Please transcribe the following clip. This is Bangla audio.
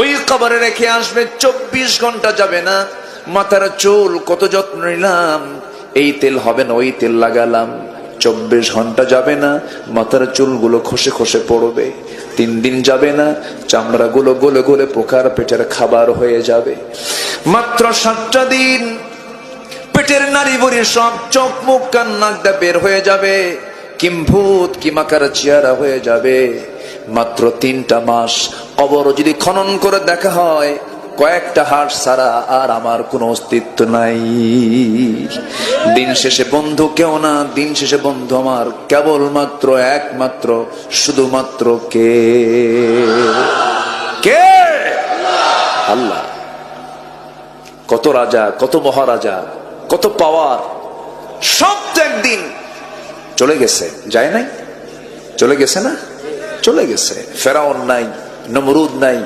ওই কবরে রেখে আসবে, 24 ঘন্টা যাবে না। মাথার চুল কত যত্ন নিলাম, এই তেল হবে না ওই তেল লাগালাম, 24 ঘন্টা যাবে না, মাথার চুলগুলো খসে খসে পড়বে। 3 দিন যাবে না, চামড়া গুলো গলে গলে পোকার পেটের খাবার হয়ে যাবে। মাত্র 7টা দিন পেটের নারী বড়ি সব চোখ মুখ কান নাক দিয়ে বের হয়ে যাবে, কিম্ভূত কিমাকার চেহারা হয়ে যাবে। মাত্র 3টা মাস কবর যদি খনন করে দেখা হয়, কয়েকটা হাড় ছাড়া আর আমার কোনো অস্তিত্ব নাই। দিন শেষে বন্ধু কেউ না, দিন শেষে বন্ধু আমার কেবলমাত্র একমাত্র শুধুমাত্র কে? কে? আল্লাহ। কত রাজা, কত মহারাজা, কত পাওয়ার, সব তো একদিন চলে গেছে, যায় নাই? চলে গেছে না? চলে গেছে। ফেরাউন নাই, নমরুদ নাই,